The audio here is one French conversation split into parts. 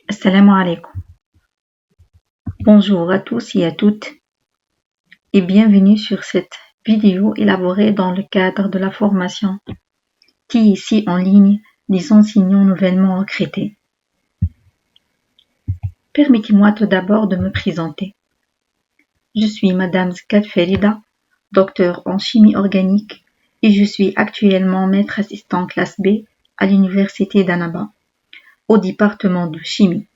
Assalamu alaikum. Bonjour à tous et à toutes et bienvenue sur cette vidéo élaborée dans le cadre de la formation TIC en ligne des enseignants nouvellement recrutés. Permettez-moi tout d'abord de me présenter. Je suis Madame Zkat Ferida, docteur en chimie organique et je suis actuellement maître assistant classe B à l'université d'Annaba, au département de chimie.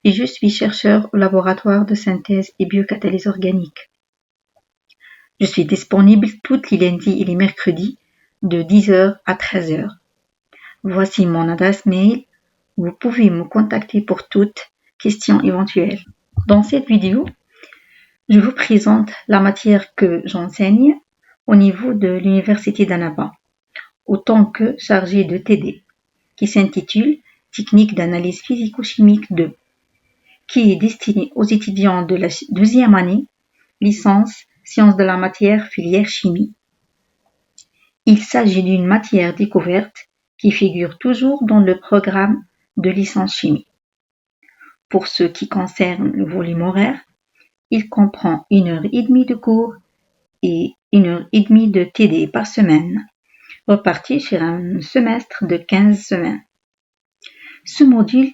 Et je suis chercheur au laboratoire de synthèse et biocatalyse organique. Je suis disponible tous les lundis et les mercredis de 10h à 13h. Voici mon adresse mail. Vous pouvez me contacter pour toutes questions éventuelles. Dans cette vidéo, je vous présente la matière que j'enseigne au niveau de l'université d'Annaba, autant que chargée de TD, qui s'intitule Technique d'analyse physico-chimique 2, qui est destinée aux étudiants de la deuxième année, licence Sciences de la matière, filière chimie. Il s'agit d'une matière découverte qui figure toujours dans le programme de licence chimie. Pour ce qui concerne le volume horaire, il comprend 1h30 de cours et 1h30 de TD par semaine, repartis sur un semestre de 15 semaines. Ce module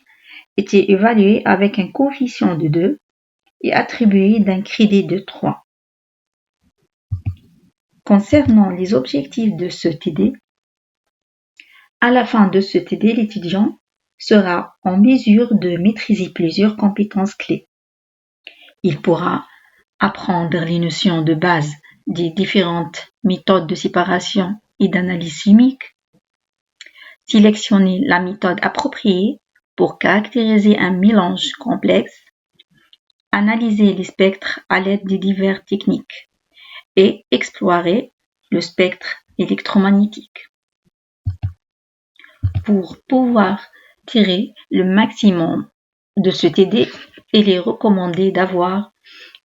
était évalué avec un coefficient de 2 et attribué d'un crédit de 3. Concernant les objectifs de ce TD, à la fin de ce TD, l'étudiant sera en mesure de maîtriser plusieurs compétences clés. Il pourra apprendre les notions de base des différentes méthodes de séparation et d'analyse chimique, sélectionner la méthode appropriée pour caractériser un mélange complexe, analyser les spectres à l'aide des diverses techniques et explorer le spectre électromagnétique. Pour pouvoir tirer le maximum de ce TD, il est recommandé d'avoir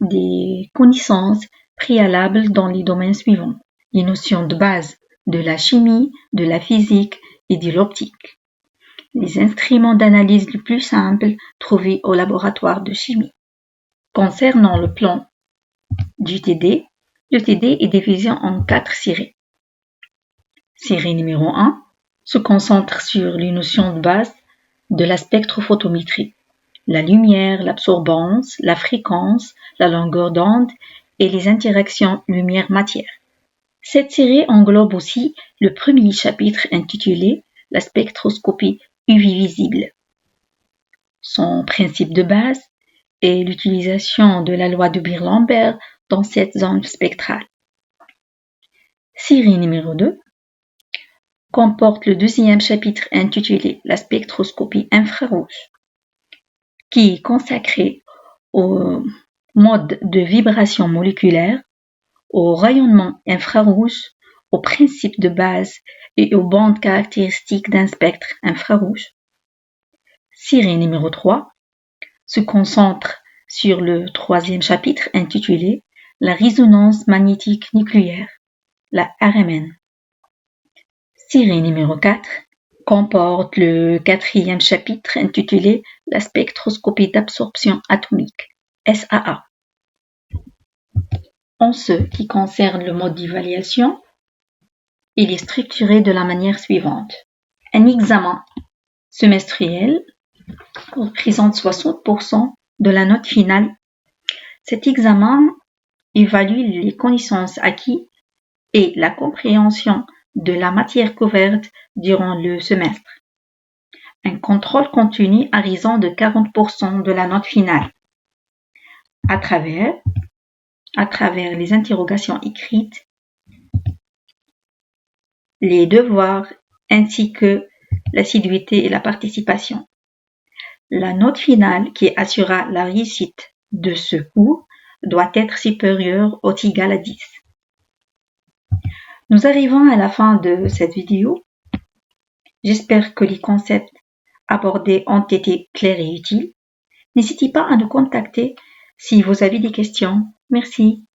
des connaissances préalables dans les domaines suivants: les notions de base de la chimie, de la physique et de l'optique, les instruments d'analyse les plus simples trouvés au laboratoire de chimie. Concernant le plan du TD, le TD est divisé en 4 séries. Série numéro 1 se concentre sur les notions de base de la spectrophotométrie, la lumière, l'absorbance, la fréquence, la longueur d'onde et les interactions lumière-matière. Cette série englobe aussi le premier chapitre intitulé « La spectroscopie UV visible ». Son principe de base est l'utilisation de la loi de Beer-Lambert dans cette zone spectrale. Série numéro 2 comporte le deuxième chapitre intitulé « La spectroscopie infrarouge », qui est consacré au mode de vibration moléculaire, au rayonnement infrarouge, aux principes de base et aux bandes caractéristiques d'un spectre infrarouge. Série numéro 3 se concentre sur le troisième chapitre intitulé « La résonance magnétique nucléaire », la RMN. Série numéro 4 comporte le quatrième chapitre intitulé « La spectroscopie d'absorption atomique », SAA. En ce qui concerne le mode d'évaluation, il est structuré de la manière suivante. Un examen semestriel représente 60% de la note finale. Cet examen évalue les connaissances acquises et la compréhension de la matière couverte durant le semestre. Un contrôle continu à raison de 40% de la note finale. À travers les interrogations écrites, les devoirs ainsi que l'assiduité et la participation. La note finale qui assurera la réussite de ce cours doit être supérieure ou égale à 10. Nous arrivons à la fin de cette vidéo. J'espère que les concepts abordés ont été clairs et utiles. N'hésitez pas à nous contacter si vous avez des questions. Merci.